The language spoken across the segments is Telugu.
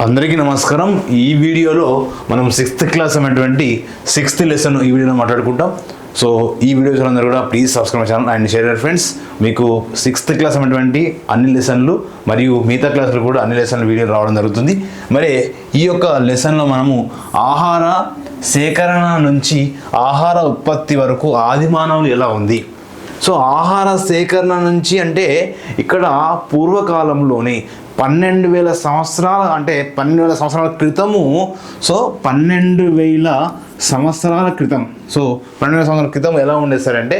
అందరికీ నమస్కారం. ఈ వీడియోలో మనం 6th క్లాస్ అయినటువంటి 6th లెసన్ ఈ వీడియోలో మాట్లాడుకుంటాం. సో ఈ వీడియో చూడండి కూడా please subscribe channel and share your friends. మీకు 6th క్లాస్ అయినటువంటి అన్ని లెసన్లు మరియు మిగతా క్లాసులు కూడా అన్ని లెసన్లు వీడియో రావడం జరుగుతుంది. మరి ఈ యొక్క లెసన్లో మనము ఆహార సేకరణ నుంచి ఆహార ఉత్పత్తి వరకు ఆది మానవులు ఎలా ఉంది. సో ఆహార సేకరణ నుంచి అంటే ఇక్కడ పూర్వకాలంలోనే 12,000 సంవత్సరాల అంటే 12,000 సంవత్సరాల క్రితము. సో 12,000 సంవత్సరాల క్రితం 12,000 సంవత్సరాల క్రితం ఎలా ఉండేది సార్ అంటే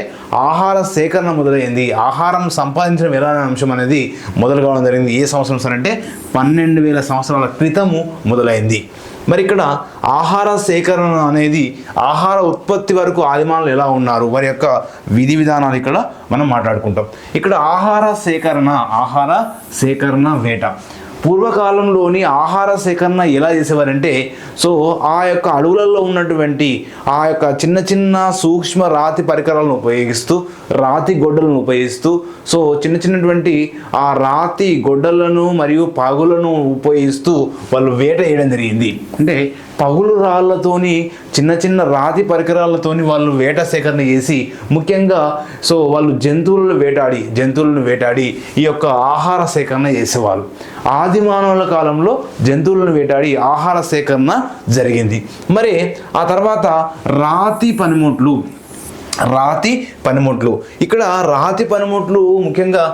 ఆహార సేకరణ మొదలైంది. ఆహారం సంపాదించడం ఎలా అనే అంశం అనేది మొదలు కావడం జరిగింది. ఏ సంవత్సరం సార్ అంటే 12,000 సంవత్సరాల క్రితము మొదలైంది. మరి ఇక్కడ ఆహార సేకరణ అనేది ఆహార ఉత్పత్తి వరకు ఆదిమానవులు ఎలా ఉన్నారు, వారి యొక్క విధి విధానాలు ఇక్కడ మనం మాట్లాడుకుంటాం. ఇక్కడ ఆహార సేకరణ వేట. పూర్వకాలంలోని ఆహార సేకరణ ఎలా చేసేవారంటే ఆ యొక్క అడవులలో ఉన్నటువంటి ఆ యొక్క చిన్న చిన్న సూక్ష్మ రాతి పరికరాలను ఉపయోగిస్తూ రాతి గొడ్డలను ఉపయోగిస్తూ చిన్నటువంటి ఆ రాతి గొడ్డలను మరియు పగులను ఉపయోగిస్తూ వాళ్ళు వేట చేయడం జరిగింది. అంటే పగులు రాళ్ళతోని చిన్న చిన్న రాతి పరికరాలతోని వాళ్ళు వేట సేకరణ చేసి ముఖ్యంగా వాళ్ళు జంతువులను వేటాడి ఈ యొక్క ఆహార సేకరణ చేసేవాళ్ళు. ఆది మానవుల కాలంలో జంతువులను వేటాడి ఆహార సేకరణ జరిగింది. మరి ఆ తర్వాత రాతి పనిముట్లు. ఇక్కడ రాతి పనిముట్లు ముఖ్యంగా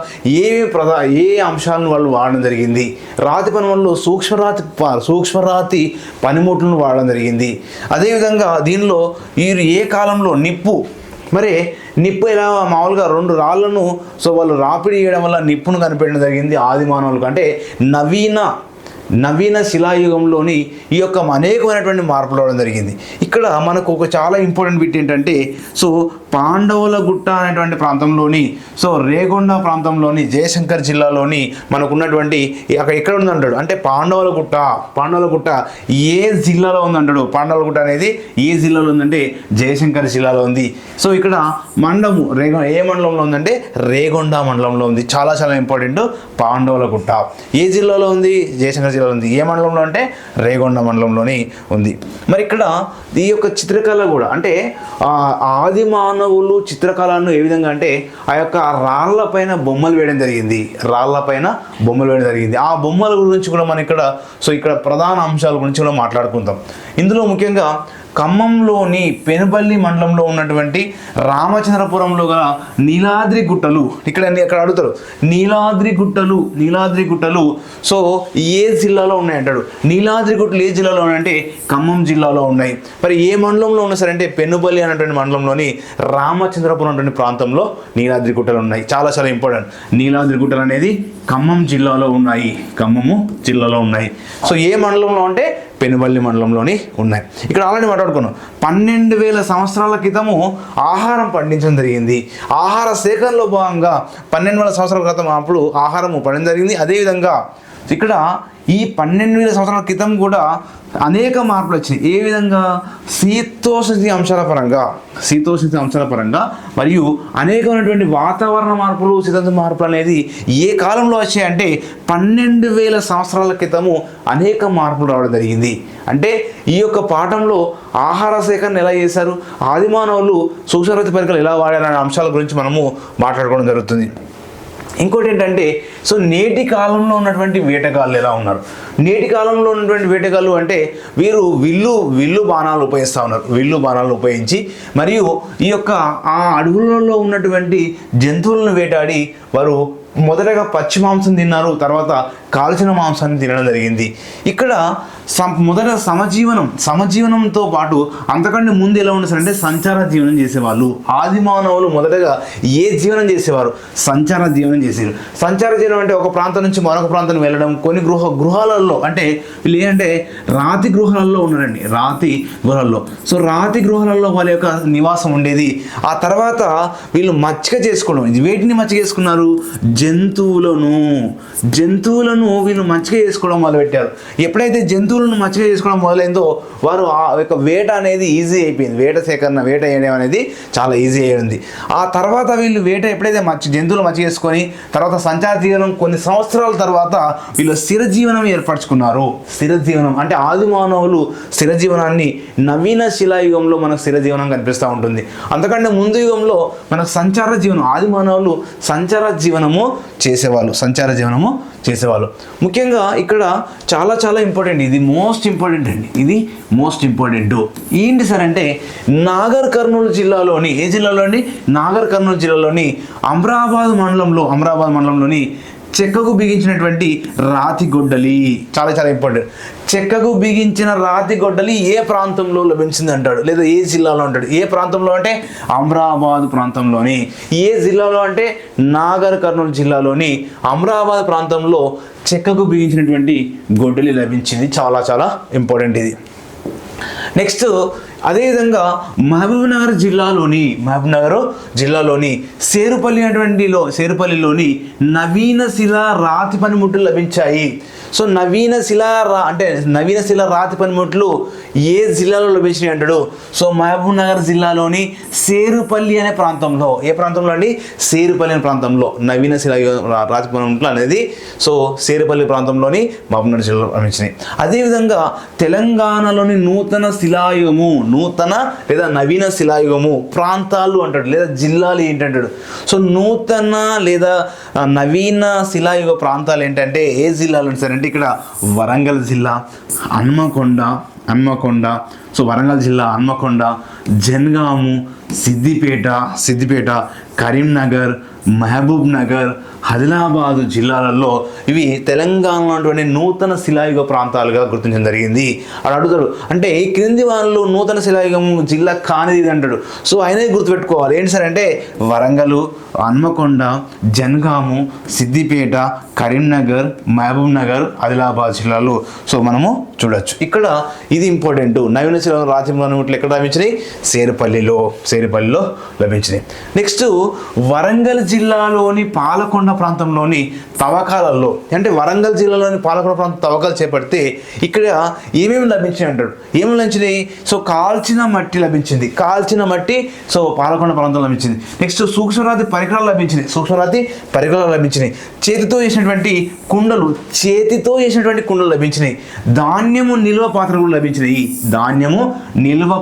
ఏ అంశాలను వాళ్ళు వాడడం జరిగింది. రాతి పనిముట్లు సూక్ష్మరాతి పనిముట్లను వాడడం జరిగింది. అదేవిధంగా దీనిలో ఏ కాలంలో నిప్పు ఎలా మామూలుగా 2 రాళ్లను వాళ్ళు రాపిడి చేయడం వల్ల నిప్పును కనిపెట్టడం జరిగింది ఆది మానవులకు. అంటే నవీన శిలాయుగంలోని ఈ యొక్క అనేకమైనటువంటి మార్పులు రావడం జరిగింది. ఇక్కడ మనకు ఒక చాలా ఇంపార్టెంట్ బిట్ ఏంటంటే పాండవుల గుట్ట అనేటువంటి ప్రాంతంలోని రేగొండ ప్రాంతంలోని జయశంకర్ జిల్లాలోని మనకు ఉన్నటువంటి అక్కడ ఎక్కడ ఉందంటాడు అంటే పాండవుల గుట్ట ఏ జిల్లాలో ఉందంటాడు. పాండవుల గుట్ట అనేది ఏ జిల్లాలో ఉందంటే జయశంకర్ జిల్లాలో ఉంది. ఇక్కడ మండలము ఏ మండలంలో ఉందంటే రేగొండ మండలంలో ఉంది. చాలా చాలా ఇంపార్టెంట్. పాండవుల గుట్ట ఏ జిల్లాలో ఉంది? జయశంకర్ జిల్లాలో ఉంది. ఏ మండలంలో అంటే రేగొండ మండలంలోని ఉంది. మరి ఇక్కడ ఈ యొక్క చిత్రకళ కూడా అంటే ఆది మానవులు చిత్రకళను ఏ విధంగా అంటే ఆ యొక్క రాళ్ల పైన బొమ్మలు వేయడం జరిగింది. ఆ బొమ్మల గురించి కూడా మనం ఇక్కడ ప్రధాన అంశాల గురించి కూడా మాట్లాడుకుందాం. ఇందులో ముఖ్యంగా ఖమ్మంలోని పెనుబల్లి మండలంలో ఉన్నటువంటి రామచంద్రపురంలో గల నీలాద్రి గుట్టలు. ఇక్కడ అడుగుతారు నీలాద్రి గుట్టలు ఏ జిల్లాలో ఉన్నాయంటాడు. నీలాద్రి గుట్టలు ఏ జిల్లాలో ఉన్నాయంటే ఖమ్మం జిల్లాలో ఉన్నాయి. మరి ఏ మండలంలో ఉన్నాయి సార్ అంటే పెనుబల్లి అనేటువంటి మండలంలోని రామచంద్రపురం అనేటువంటి ప్రాంతంలో నీలాద్రి గుట్టలు ఉన్నాయి. చాలా చాలా ఇంపార్టెంట్. నీలాద్రి గుట్టలు అనేది ఖమ్మం జిల్లాలో ఉన్నాయి. ఏ మండలంలో అంటే పెనుబల్లి మండలంలోని ఉన్నాయి. ఇక్కడ ఆల్రెడీ మాట్లాడుకున్నాం 12,000 సంవత్సరాల క్రితము ఆహారం పండించడం జరిగింది. ఆహార సేకరణలో భాగంగా 12,000 సంవత్సరాల క్రితం అప్పుడు ఆహారము పండించడం జరిగింది. అదేవిధంగా ఇక్కడ ఈ 12,000 సంవత్సరాల క్రితం కూడా అనేక మార్పులు వచ్చినాయి. ఏ విధంగా? శీతోష్ణ అంశాల పరంగా మరియు అనేకమైనటువంటి వాతావరణ మార్పులు శీతోష్ణ మార్పులు అనేది ఏ కాలంలో వచ్చాయంటే 12,000 సంవత్సరాల క్రితము అనేక మార్పులు రావడం జరిగింది. అంటే ఈ యొక్క పాఠంలో ఆహార సేకరణ ఎలా చేశారు, ఆది మానవులు సూక్ష్మరాతి పరికరాలు ఎలా వాడారు అనే అంశాల గురించి మనము మాట్లాడుకోవడం జరుగుతుంది. ఇంకోటి ఏంటంటే నేటి కాలంలో ఉన్నటువంటి వేటగాళ్ళు ఎలా ఉన్నారు. నేటి కాలంలో ఉన్నటువంటి వేటగాళ్ళు అంటే వీరు విల్లు బాణాలు ఉపయోగించి మరియు ఈ యొక్క ఆ అడవులలో ఉన్నటువంటి జంతువులను వేటాడి వారు మొదటగా పచ్చి మాంసం తిన్నారు, తర్వాత కాల్చిన మాంసాన్ని తినడం జరిగింది. ఇక్కడ మొదట సమజీవనంతో పాటు అంతకంటే ముందు ఎలా ఉండేసారంటే సంచార జీవనం చేసేవాళ్ళు. ఆది మానవులు మొదటగా ఏ జీవనం చేసేవారు? సంచార జీవనం చేసేవారు. సంచార జీవనం అంటే ఒక ప్రాంతం నుంచి మరొక ప్రాంతానికి వెళ్ళడం. కొన్ని గృహాలలో అంటే వీళ్ళు ఏంటంటే రాతి గృహాలలో ఉన్నారండి. రాతి గృహాలలో వాళ్ళ యొక్క నివాసం ఉండేది. ఆ తర్వాత వీళ్ళు మచ్చిక చేసుకోవడం. వేటిని మచ్చిక చేసుకున్నారు? జంతువులను జంతువులను వీళ్ళు మచ్చిక చేసుకోవడం మొదలుపెట్టారు. ఎప్పుడైతే జంతువులను మచ్చిక చేసుకోవడం మొదలైందో వారు ఆ యొక్క వేట అనేది ఈజీ అయిపోయింది. వేట సేకరణ, వేట వేయడం అనేది చాలా ఈజీ అయ్యింది. ఆ తర్వాత వీళ్ళు వేట ఎప్పుడైతే జంతువులు మచ్చిక చేసుకొని తర్వాత సంచార జీవనం కొన్ని సంవత్సరాల తర్వాత వీళ్ళు స్థిర జీవనం ఏర్పరచుకున్నారు. స్థిర జీవనం అంటే ఆది మానవులు స్థిర జీవనాన్ని నవీన శిలాయుగంలో మనకు స్థిర జీవనం కనిపిస్తూ ఉంటుంది. అంతకంటే ముందు యుగంలో మనకు సంచార జీవనం, ఆది మానవులు సంచార జీవనము చేసేవాళ్ళు. ముఖ్యంగా ఇక్కడ చాలా చాలా ఇంపార్టెంట్, ఇది మోస్ట్ ఇంపార్టెంట్ అండి. ఇది మోస్ట్ ఇంపార్టెంట్ ఏంటి సార్ అంటే నాగర్ కర్నూలు జిల్లాలోని, ఏ జిల్లాలోని? నాగర్ కర్నూలు జిల్లాలోని అమరాబాద్ మండలంలోని చెక్కకు బిగించినటువంటి రాతి గొడ్డలి. చాలా చాలా ఇంపార్టెంట్. చెక్కకు బిగించిన రాతి గొడ్డలి ఏ ప్రాంతంలో లభించింది అంటాడు, లేదా ఏ జిల్లాలో అంటాడు. ఏ ప్రాంతంలో అంటే అమరాబాద్ ప్రాంతంలోని. ఏ జిల్లాలో అంటే నాగర్ కర్నూలు జిల్లాలోని అమరాబాద్ ప్రాంతంలో చెక్కకు బిగించినటువంటి గొడ్డలి లభించింది. చాలా చాలా ఇంపార్టెంట్ ఇది. నెక్స్ట్ అదేవిధంగా మహబూబ్ నగర్ జిల్లాలోని సేరుపల్లిలోని నవీన శిలా రాతి పనిముట్లు లభించాయి. సో నవీన శిల రాతి పనిముట్లు ఏ జిల్లాలో లభించినాయి అంటాడు. సో మహబూబ్ నగర్ జిల్లాలోని సేరుపల్లి అనే ప్రాంతంలో. ఏ ప్రాంతంలో అండి? సేరుపల్లి అనే ప్రాంతంలో నవీన శిలా రాతి పనిముట్లు అనేది సో సేరుపల్లి ప్రాంతంలోని మహబూబ్ నగర్ జిల్లాలో లభించినాయి. అదేవిధంగా తెలంగాణలోని నూతన లేదా నవీన శిలాయుగము ప్రాంతాలు అంటాడు, లేదా జిల్లాలు ఏంటంటాడు. సో నూతన లేదా నవీన శిలాయుగ ప్రాంతాలు ఏంటంటే ఏ జిల్లాలు సరే అంటే ఇక్కడ వరంగల్ జిల్లా, హన్మకొండ, సో వరంగల్ జిల్లా, హన్మకొండ, జనగాము, సిద్దిపేట, కరీంనగర్, మహబూబ్ నగర్, ఆదిలాబాదు జిల్లాలలో ఇవి తెలంగాణలోని నూతన శిలాయుగ ప్రాంతాలుగా గుర్తించడం జరిగింది. అని అడుగుతాడు. అంటే ఈ క్రింది వాళ్ళు నూతన శిలాయుగం జిల్లా కానిది అంటాడు. సో ఆయనే గుర్తుపెట్టుకోవాలి. ఏంటి సార్ అంటే వరంగల్, హన్మకొండ, జనగాము, సిద్దిపేట, కరీంనగర్, మహబూబ్ నగర్, ఆదిలాబాద్ జిల్లాలు సో మనము చూడొచ్చు. ఇక్కడ ఇది ఇంపార్టెంట్. నవీన శిలా రాతి పనిముట్లు ఎక్కడ లభించినాయి? సేరుపల్లిలో లభించినాయి. నెక్స్ట్ వరంగల్ జిల్లాలోని పాలకొండ ప్రాంతంలోని తవ్వకాలలో, అంటే వరంగల్ జిల్లాలోని పాలకొండ ప్రాంతం తవ్వకాలు చేపడితే ఇక్కడ ఏమేమి లభించాయి అంటాడు. ఏమేమి లభించినాయి? సో కాల్చిన మట్టి సో పాలకొండ ప్రాంతంలో లభించింది. నెక్స్ట్ సూక్ష్మరాతి పరికరాలు లభించినాయి. చేతితో చేసినటువంటి కుండలు లభించినాయి. ధాన్యము నిల్వ పాత్రలు లభించినాయి. ధాన్యము నిల్వ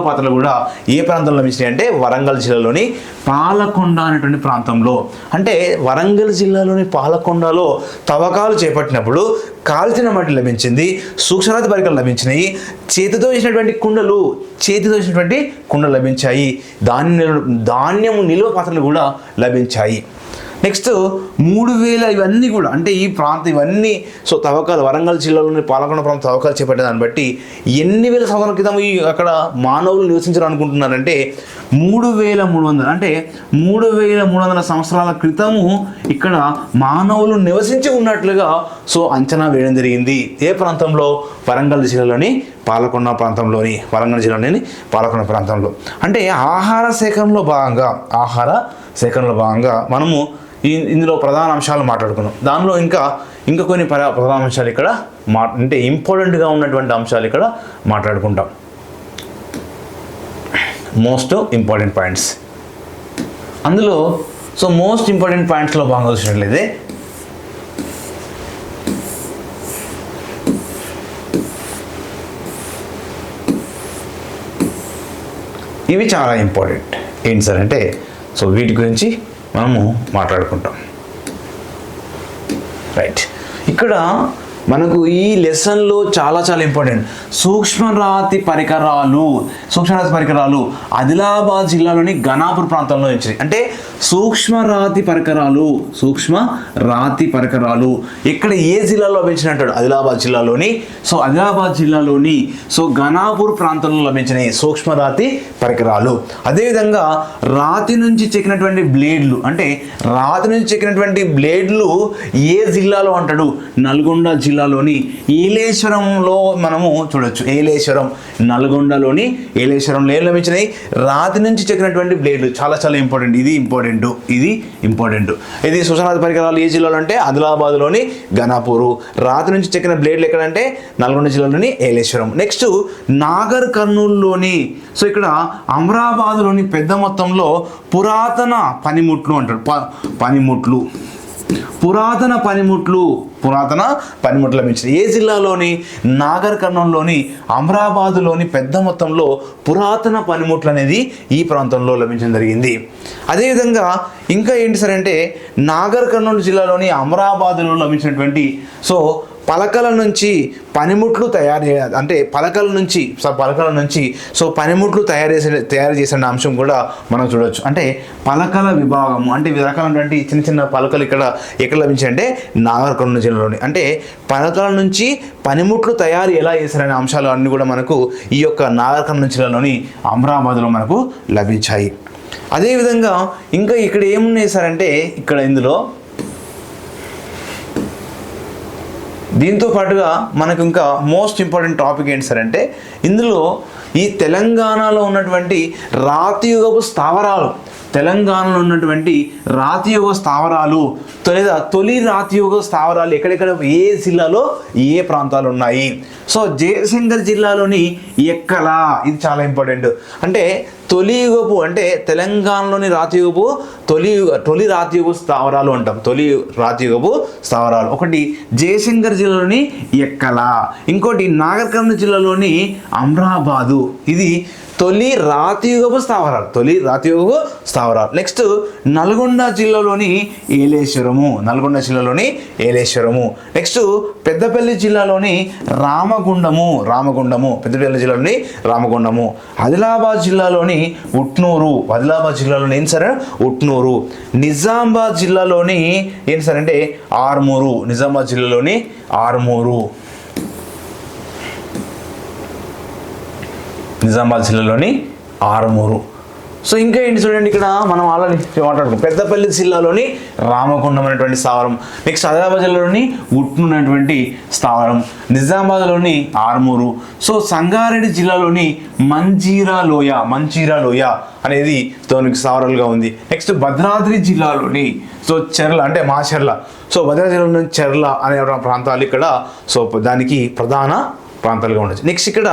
పాత్రలు కూడా ఏ ప్రాంతంలో లభించినాయి అంటే వరంగల్ జిల్లాలోని పాలకొండ అనేటువంటి ప్రాంతంలో. అంటే వరంగల్ జిల్లాలోని పాలకొండలో తవ్వకాలు చేపట్టినప్పుడు కాల్చిన మట్టి లభించింది, సూక్ష్మరాతి పరికరాలు లభించినాయి, చేతితో చేసినటువంటి కుండలు లభించాయి, ధాన్యము నిల్వ పాత్రలు కూడా లభించాయి. నెక్స్ట్ 3000 ఇవన్నీ కూడా అంటే ఈ ప్రాంతం ఇవన్నీ సో తవ్వకాలు వరంగల్ జిల్లాలోని పాలకొండ ప్రాంతం తవ్వకాలు చేపట్టే దాన్ని బట్టి ఎన్ని వేల సంవత్సరాల క్రితం అక్కడ మానవులు నివసించారు అనుకుంటున్నారంటే 3300 అంటే 3300 సంవత్సరాల క్రితము ఇక్కడ మానవులు నివసించి ఉన్నట్లుగా సో అంచనా వేయడం జరిగింది. ఏ ప్రాంతంలో? వరంగల్ జిల్లాలోని పాలకొండ ప్రాంతంలో. అంటే ఆహార సేకరణలో భాగంగా మనము ఇందులో ప్రధాన అంశాలు మాట్లాడుకున్నాం. దానిలో ఇంకా కొన్ని ప్రధాన అంశాలు ఇక్కడ అంటే ఇంపార్టెంట్గా ఉన్నటువంటి అంశాలు ఇక్కడ మాట్లాడుకుంటాం. మోస్ట్ ఇంపార్టెంట్ పాయింట్స్ అందులో సో మోస్ట్ ఇంపార్టెంట్ పాయింట్స్లో భాగంగా చూసినట్లయితే ఇవి చాలా ఇంపార్టెంట్. ఏంటి సార్ అంటే సో వీటి గురించి మనము మాట్లాడుకుంటాం. రైట్. ఇక్కడ మనకు ఈ లెసన్లో చాలా చాలా ఇంపార్టెంట్ సూక్ష్మరాతి పరికరాలు ఆదిలాబాద్ జిల్లాలోని ఘనాపూర్ ప్రాంతంలో వచ్చినాయి. అంటే సూక్ష్మరాతి పరికరాలు ఇక్కడ ఏ జిల్లాలో లభించినాయి అంటాడు? ఆదిలాబాద్ జిల్లాలోని సో ఘనాపూర్ ప్రాంతంలో లభించినాయి సూక్ష్మరాతి పరికరాలు. అదేవిధంగా రాతి నుంచి చెక్కినటువంటి బ్లేడ్లు ఏ జిల్లాలో అంటాడు? నల్గొండ జిల్లా జిల్లాలోని ఏలేశ్వరంలో మనము చూడొచ్చు. ఏలేశ్వరం నల్గొండలోని ఏలేశ్వరంలో ఏం లభించినాయి? రాతి నుంచి చెక్కినటువంటి బ్లేడ్లు. చాలా చాలా ఇంపార్టెంట్, ఇది ఇంపార్టెంట్. ఇది సూచనార్థ పరికరాలు ఏ జిల్లాలో అంటే ఆదిలాబాద్లోని ఘనాపూరు. రాతి నుంచి చెక్కిన బ్లేడ్లు ఎక్కడంటే నల్గొండ జిల్లాలోని ఏలేశ్వరం. నెక్స్ట్ నాగర్ కర్నూలులోని, సో ఇక్కడ అమరాబాద్లోని పెద్ద మొత్తంలో పురాతన పనిముట్లు అంటారు. పురాతన పనిముట్లు లభించింది. ఏ జిల్లాలోని? నాగర్ కర్నూలులోని అమరాబాదులోని పెద్ద మొత్తంలో పురాతన పనిముట్లు అనేది ఈ ప్రాంతంలో లభించడం జరిగింది. అదేవిధంగా ఇంకా ఏంటి సార్ అంటే నాగర్ కర్నూలు జిల్లాలోని అమరాబాదులో లభించినటువంటి సో పలకల నుంచి పనిముట్లు తయారు చేయాలి అంటే పలకల నుంచి సో పనిముట్లు తయారు చేసిన అంశం కూడా మనం చూడవచ్చు. అంటే పలకల విభాగము అంటే వివిధ రకాలైనటువంటి చిన్న చిన్న పలకలు ఎక్కడ లభించాయి అంటే నాగర్ కర్నూలు జిల్లాలోని. అంటే పలకల నుంచి పనిముట్లు తయారు ఎలా చేశారనే అంశాలు అన్నీ కూడా మనకు ఈ యొక్క నాగర్ కర్నూలు జిల్లాలోని అమరాబాద్లో మనకు లభించాయి. అదేవిధంగా ఇంకా ఇక్కడ ఏమున్నాయి సార్ అంటే ఇక్కడ ఇందులో దీంతో పాటుగా మనకు ఇంకా మోస్ట్ ఇంపార్టెంట్ టాపిక్ ఏంటి సార్ అంటే ఇందులో ఈ తెలంగాణలో ఉన్నటువంటి రాతియుగపు స్థావరాలు, లేదా తొలి రాతియుగ స్థావరాలు ఎక్కడెక్కడ ఏ జిల్లాలో ఏ ప్రాంతాలు ఉన్నాయి. సో జయశంకర్ జిల్లాలోని ఎక్కల, ఇది చాలా ఇంపార్టెంట్. అంటే తొలియుగపు అంటే తెలంగాణలోని తొలి రాతియుగపు స్థావరాలు అంటాం. తొలి రాతియుగపు స్థావరాలు ఒకటి జయశంకర్ జిల్లాలోని ఎక్కల, ఇంకోటి నాగర్ కర్నూలు జిల్లాలోని అమరాబాదు. ఇది తొలి రాతియుగపు స్థావరాలు. నెక్స్ట్ నల్గొండ జిల్లాలోని ఏలేశ్వరము. నెక్స్ట్ పెద్దపల్లి జిల్లాలోని రామగుండము. ఆదిలాబాద్ జిల్లాలోని ఉట్నూరు. ఏం సార్? ఉట్నూరు. నిజామాబాద్ జిల్లాలోని ఏం సార్ అంటే ఆర్మూరు. నిజామాబాద్ జిల్లాలోని ఆర్మూరు. సో ఇంకా ఏంటి చూడండి, ఇక్కడ మనం ఆల్రెడీ మాట్లాడుకున్నాం పెద్దపల్లి జిల్లాలోని రామగుండం అనేటువంటి స్థావరం. నెక్స్ట్ ఆదిలాబాద్ జిల్లాలోని ఉట్నూరు అనేటువంటి స్థావరం. నిజామాబాద్లోని ఆర్మూరు. సో సంగారెడ్డి జిల్లాలోని మంజీరా లోయ అనేది దానికి స్థావరాలుగా ఉంది. నెక్స్ట్ భద్రాద్రి జిల్లాలోని సో చెర్ల అంటే మాచెర్ల. సో భద్రాద్రి జిల్లాలోని చెర్ల అనే ప్రాంతాలు ఇక్కడ సో దానికి ప్రధాన ప్రాంతాలుగా ఉండొచ్చు. నెక్స్ట్ ఇక్కడ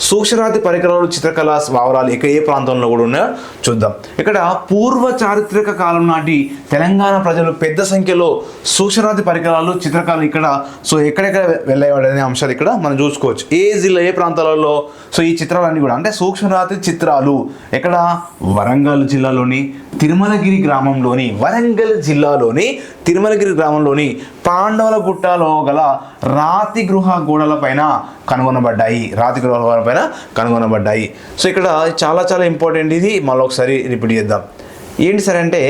సూక్ష్మరాతి పరికరాలు చిత్రకళ స్థావరాలు ఇక్కడ ఏ ప్రాంతంలో కూడా ఉన్నాయో చూద్దాం. ఇక్కడ పూర్వ చారిత్రక కాలం నాటి తెలంగాణ ప్రజలు పెద్ద సంఖ్యలో సూక్ష్మరాతి పరికరాలు చిత్రకళలు ఇక్కడ సో ఎక్కడెక్కడ వెళ్ళేవాడనే అంశాలు ఇక్కడ మనం చూసుకోవచ్చు. ఏ జిల్లా ఏ ప్రాంతాలలో సో ఈ చిత్రాలన్నీ కూడా అంటే సూక్ష్మరాతి చిత్రాలు ఎక్కడ వరంగల్ జిల్లాలోని తిరుమలగిరి గ్రామంలోని పాండవుల గుట్టలో గల రాతి గృహ గోడల పైన కనుగొనబడ్డాయి. సో ఇక్కడ చాలా చాలా ఇంపార్టెంట్, ఇది మళ్ళీ ఒకసారి రిపీట్ చేద్దాం. ఏంటి సార్ అంటే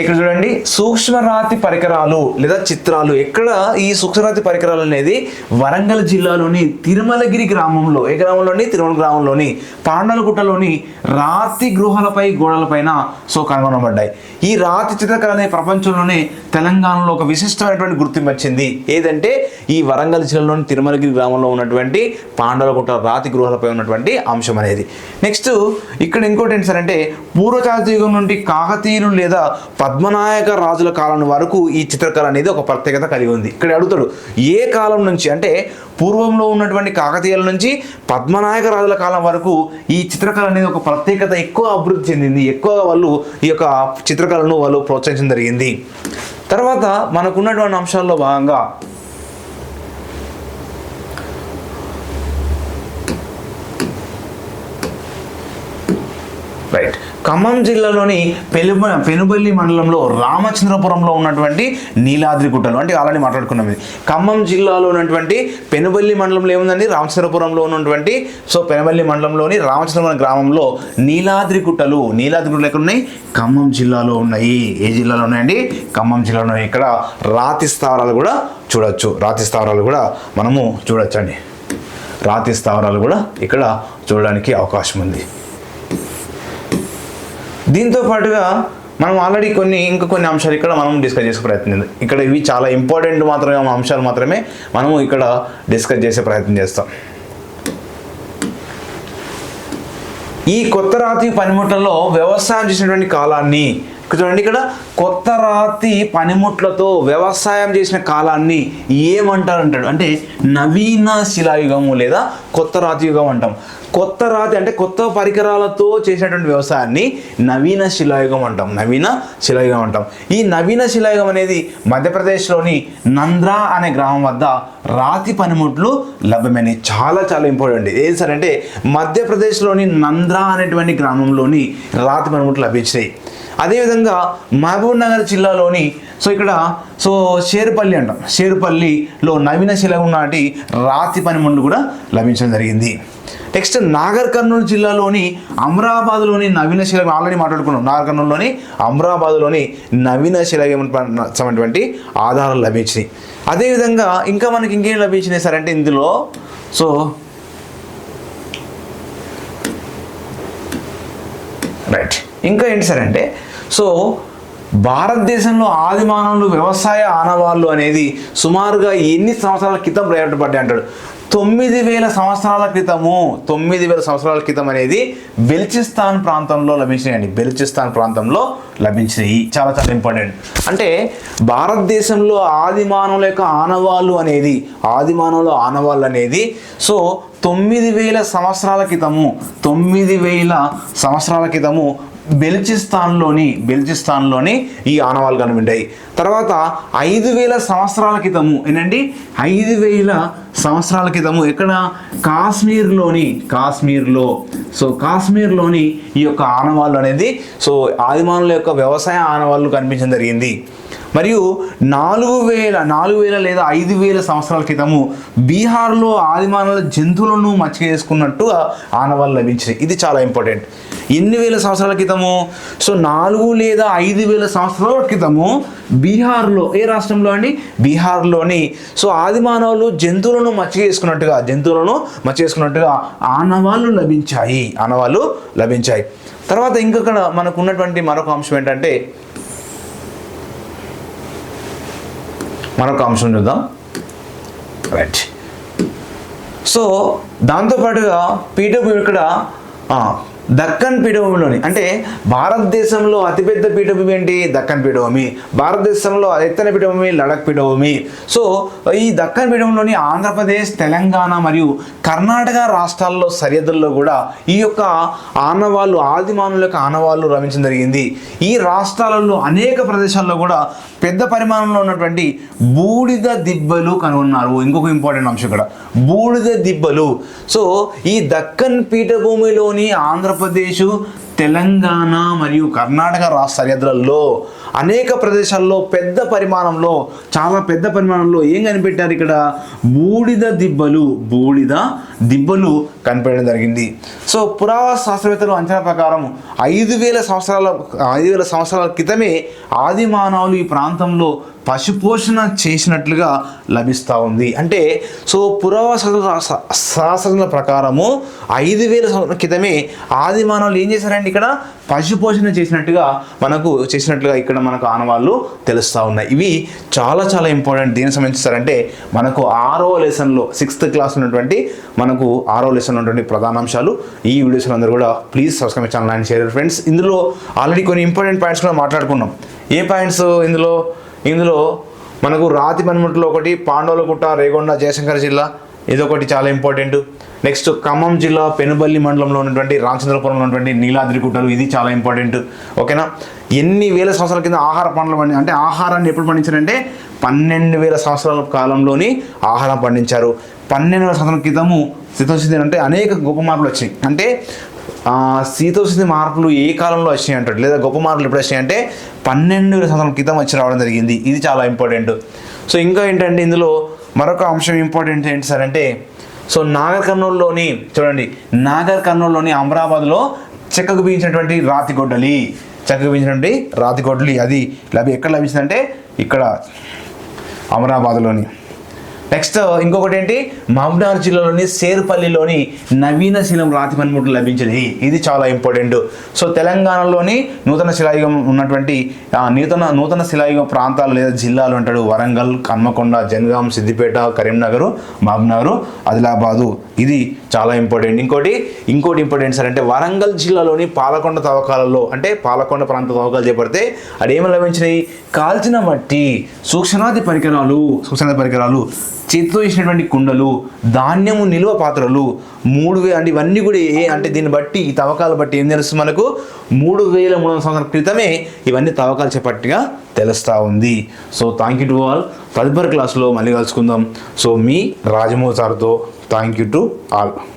ఇక్కడ చూడండి సూక్ష్మరాతి పరికరాలు లేదా చిత్రాలు. ఎక్కడ ఈ సూక్ష్మరాతి పరికరాలు అనేది వరంగల్ జిల్లాలోని తిరుమలగిరి గ్రామంలో, ఏ గ్రామంలోని తిరుమల గ్రామంలోని పాండలగుట్టలోని రాతి గృహాలపై గోడలపైన సో కనుగొనబడ్డాయి. ఈ రాతి చిత్రకళ అనే ప్రపంచంలోనే తెలంగాణలో ఒక విశిష్టమైనటువంటి గుర్తింపు వచ్చింది. ఏదంటే ఈ వరంగల్ జిల్లాలోని తిరుమలగిరి గ్రామంలో ఉన్నటువంటి పాండలగుట్ట రాతి గృహాలపై ఉన్నటువంటి అంశం అనేది. నెక్స్ట్ ఇక్కడ ఇంకోటి ఏంటి సార్ అంటే పూర్వచారిత్రక యుగం నుండి కాకతీయులు లేదా పద్మనాయక రాజుల కాలం వరకు ఈ చిత్రకళ అనేది ఒక ప్రత్యేకత కలిగి ఉంది. ఇక్కడ అడుగుతాడు ఏ కాలం నుంచి అంటే పూర్వంలో ఉన్నటువంటి కాకతీయుల నుంచి పద్మనాయక రాజుల కాలం వరకు ఈ చిత్రకళ అనేది ఒక ప్రత్యేకత ఎక్కువ అభివృద్ధి చెందింది. ఎక్కువగా వాళ్ళు ఈ యొక్క చిత్రకళను వాళ్ళు ప్రోత్సహించడం జరిగింది. తర్వాత మనకున్నటువంటి అంశాల్లో భాగంగా రైట్ ఖమ్మం జిల్లాలోని పెనుబల్లి మండలంలో రామచంద్రపురంలో ఉన్నటువంటి నీలాద్రి గుట్టలు అంటే ఆల్రెడీ మాట్లాడుకున్నాం. ఇది ఖమ్మం జిల్లాలో ఉన్నటువంటి పెనుబల్లి మండలంలో ఏముందండి రామచంద్రపురంలో ఉన్నటువంటి సో పెనుబల్లి మండలంలోని రామచంద్రపురం గ్రామంలో నీలాద్రి గుట్టలు ఎక్కడ ఉన్నాయి? ఖమ్మం జిల్లాలో ఉన్నాయి. ఏ జిల్లాలో ఉన్నాయండి? ఖమ్మం జిల్లాలో ఉన్నాయి. ఇక్కడ రాతి స్థావరాలు కూడా చూడొచ్చు. మనము చూడొచ్చండి. రాతి స్థావరాలు కూడా ఇక్కడ చూడడానికి అవకాశం ఉంది. దీంతో పాటుగా మనం ఆల్రెడీ ఇంకా కొన్ని అంశాలు ఇక్కడ మనం డిస్కస్ చేసే ప్రయత్నం ఇక్కడ ఇవి చాలా ఇంపార్టెంట్ మాత్రమే అంశాలు మాత్రమే మనము ఇక్కడ డిస్కస్ చేసే ప్రయత్నం చేస్తాం. ఈ కొత్త రాతి పనిముట్లలో వ్యవసాయం చేసినటువంటి కాలాన్ని చూడండి. ఇక్కడ కొత్త రాతి పనిముట్లతో వ్యవసాయం చేసిన కాలాన్ని ఏమంటారు అంటే నవీన శిలాయుగము లేదా కొత్త రాతి యుగం అంటాం. కొత్త రాతి అంటే కొత్త పరికరాలతో చేసినటువంటి వ్యవసాయాన్ని నవీన శిలాయుగం అంటాం. నవీన శిలాయుగం అంటాం. ఈ నవీన శిలాయుగం అనేది మధ్యప్రదేశ్లోని నంద్రా అనే గ్రామం వద్ద రాతి పనిముట్లు లభ్యమైనవి. చాలా చాలా ఇంపార్టెంట్. ఏది సార్ అంటే మధ్యప్రదేశ్లోని నంద్రా అనేటువంటి గ్రామంలోని రాతి పనిముట్లు లభించాయి. అదేవిధంగా మహబూబ్ నగర్ జిల్లాలోని ఇక్కడ షేర్పల్లి అంటాం. షేర్పల్లిలో నవీన శిలాయుగం నాటి రాతి పనిముట్లు కూడా లభించడం జరిగింది. నెక్స్ట్ నాగర్ కర్నూలు జిల్లాలోని అమరాబాద్లోని నవీన శిలాయుగం ఆల్రెడీ మాట్లాడుకున్నాం. నాగర్ కర్నూలులోని అమరాబాద్లోని నవీన శిలాయుగం సంబంధించినటువంటి ఆధారాలు లభించినాయి. అదేవిధంగా ఇంకా మనకి ఇంకేం లభించినాయి సార్ అంటే ఇందులో రైట్ ఇంకా ఏంటి సార్ అంటే భారతదేశంలో ఆది మానవులు వ్యవసాయ ఆనవాళ్ళు అనేది సుమారుగా ఎన్ని సంవత్సరాల క్రితం ప్రవేశపడ్డాయి అంటాడు. 9,000 సంవత్సరాల క్రితము. 9,000 సంవత్సరాల క్రితం అనేది బెల్చిస్తాన్ ప్రాంతంలో లభించినాయండి. బెల్చిస్తాన్ ప్రాంతంలో లభించినాయి. చాలా చాలా ఇంపార్టెంట్. అంటే భారతదేశంలో ఆది మానవుల యొక్క ఆనవాళ్ళు అనేది 9,000 సంవత్సరాల క్రితము 9,000 సంవత్సరాల క్రితము బెల్చిస్తాన్లోని ఈ ఆనవాళ్ళు కనిపించాయి. తర్వాత 5,000 సంవత్సరాల క్రితము ఏంటండి 5,000 సంవత్సరాల క్రితము ఎక్కడ కాశ్మీర్లోని ఈ యొక్క ఆనవాళ్ళు అనేది ఆదిమానుల యొక్క వ్యవసాయ ఆనవాళ్ళు కనిపించడం జరిగింది. మరియు 4,000 లేదా 5,000 సంవత్సరాల క్రితము బీహార్లో ఆదిమానవుల జంతువులను మచ్చిక చేసుకున్నట్టుగా ఆనవాళ్ళు లభించాయి. ఇది చాలా ఇంపార్టెంట్. ఎన్ని వేల సంవత్సరాల క్రితము 4 లేదా 5,000 సంవత్సరాల క్రితము బీహార్లో ఏ రాష్ట్రంలో అండి బీహార్లోని ఆదిమానవులు జంతువులను మచ్చిక చేసుకున్నట్టుగా ఆనవాళ్ళు లభించాయి. తర్వాత ఇంకొక మనకు ఉన్నటువంటి మరొక అంశం ఏంటంటే మరొక అంశం చూద్దాం. రైట్ దాంతోపాటుగా పీఠభూమి ఇక్కడ దక్కన్ పీఠభూమిలోని అంటే భారతదేశంలో అతిపెద్ద పీఠభూమి ఏంటి దక్కన్ పీఠభూమి. భారతదేశంలో ఎత్తైన పీఠభూమి లడక్ పీఠభూమి. ఈ దక్కన్ పీఠభూమిలోని ఆంధ్రప్రదేశ్ తెలంగాణ మరియు కర్ణాటక రాష్ట్రాల్లో సరిహద్దుల్లో కూడా ఈ యొక్క ఆనవాళ్ళు ఆదిమానుల యొక్క ఆనవాళ్ళు లభించడం జరిగింది. ఈ రాష్ట్రాలలో అనేక ప్రదేశాల్లో కూడా పెద్ద పరిమాణంలో ఉన్నటువంటి బూడిద దిబ్బలు కనుగొన్నారు. ఇంకొక ఇంపార్టెంట్ అంశం ఇక్కడ బూడిద దిబ్బలు. ఈ దక్కన్ పీఠభూమిలోని ఆంధ్రప్రదేశ్ తెలంగాణ మరియు కర్ణాటక రాష్ట్ర సరిహద్దులలో అనేక ప్రదేశాల్లో చాలా పెద్ద పరిమాణంలో ఏం కనిపెట్టారు ఇక్కడ బూడిద దిబ్బలు కనిపెట్టడం జరిగింది. పురావస్తు శాస్త్రవేత్తలు అంచనా ప్రకారం 5,000 సంవత్సరాల క్రితమే ఆది మానవులు ఈ ప్రాంతంలో పశుపోషణ చేసినట్లుగా లభిస్తూ ఉంది. అంటే పురావస్తు శాస్త్రజ్ఞుల ప్రకారము 5,000 సంవత్సరాల క్రితమే ఆది మానవులు ఏం చేశారంటే ఇక్కడ పశుపోషణ చేసినట్టుగా ఇక్కడ మనకు ఆనవాళ్ళు తెలుస్తూ ఉన్నాయి. ఇవి చాలా చాలా ఇంపార్టెంట్. దేనికి సంబంధించారంటే మనకు 6వ లెసన్లో 6th క్లాస్ ఉన్నటువంటి మనకు 6వ లెసన్ ఉన్నటువంటి ప్రధాన అంశాలు. ఈ వీడియోస్ అందరూ కూడా please subscribe channel and share friends. ఇందులో ఆల్రెడీ కొన్ని ఇంపార్టెంట్ పాయింట్స్ కూడా మాట్లాడుకున్నాం. ఏ పాయింట్స్ ఇందులో మనకు రాతి పనిముట్లు ఒకటి పాండవులగుట్ట రేగొండ జయశంకర్ జిల్లా ఇదొకటి చాలా ఇంపార్టెంట్. నెక్స్ట్ ఖమ్మం జిల్లా పెనుబల్లి మండలంలో ఉన్నటువంటి రామచంద్రపురంలో ఉన్నటువంటి నీలాద్రి గుట్టలు ఇది చాలా ఇంపార్టెంట్. ఓకేనా. ఎన్ని వేల సంవత్సరాల కింద ఆహార పంటలు అంటే ఆహారాన్ని ఎప్పుడు పండించారంటే 12,000 సంవత్సరాల కాలంలోని ఆహారం పండించారు. 12,000 సంవత్సరాల క్రితము శీతోష్ణ అంటే అనేక గొప్ప మార్పులు వచ్చాయి. అంటే శీతోష్ణ మార్పులు ఏ కాలంలో వచ్చినాయి అంటారు లేదా గొప్ప మార్పులు ఎప్పుడు వచ్చినాయి అంటే 12,000 సంవత్సరాల క్రితం వచ్చి రావడం జరిగింది. ఇది చాలా ఇంపార్టెంట్. ఇంకా ఏంటంటే ఇందులో మరొక అంశం ఇంపార్టెంట్ ఏంటి సార్ అంటే నాగర్ కర్నూలులోని అమరాబాద్లో చెక్కకు బిగించినటువంటి రాతి గొడ్డలి అది ఎక్కడ లభించిందంటే ఇక్కడ అమరాబాద్లోని నెక్స్ట్ ఇంకొకటి ఏంటి, మహబూబ్నగర్ జిల్లాలోని సేర్పల్లిలోని నవీన శిలం రాతి పనిముట్లు లభించినవి. ఇది చాలా ఇంపార్టెంట్. సో తెలంగాణలోని నూతన శిలాయుగం ఉన్నటువంటి నూతన శిలాయుగ ప్రాంతాలు లేదా జిల్లాలు అంటాడు వరంగల్, హన్మకొండ, జనగాం, సిద్దిపేట, కరీంనగర్, మహబూబ్నగర్, ఆదిలాబాదు. ఇది చాలా ఇంపార్టెంట్. ఇంకోటి ఇంపార్టెంట్ సార్ అంటే వరంగల్ జిల్లాలోని పాలకొండ తవ్వకాలలో అంటే పాలకొండ ప్రాంత తవ్వకాలు చేపడితే అదేమో లభించినాయి, కాల్చిన మట్టి, సూక్ష్మనాది పరికరాలు, చేతితో చేసినటువంటి కుండలు, ధాన్యము నిల్వ పాత్రలు 3000 అంటే ఇవన్నీ కూడా అంటే దీన్ని బట్టి ఈ తవ్వకాలు బట్టి ఏం తెలుస్తుంది మనకు 3300 సంవత్సరాల క్రితమే ఇవన్నీ తవ్వకాలు చేపట్టిగా తెలుస్తూ ఉంది. So thank you to all. తదుపరి క్లాస్లో మళ్ళీ కలుసుకుందాం. సో మీ రాజమౌళి సార్తో థ్యాంక్ యూ టు ఆల్.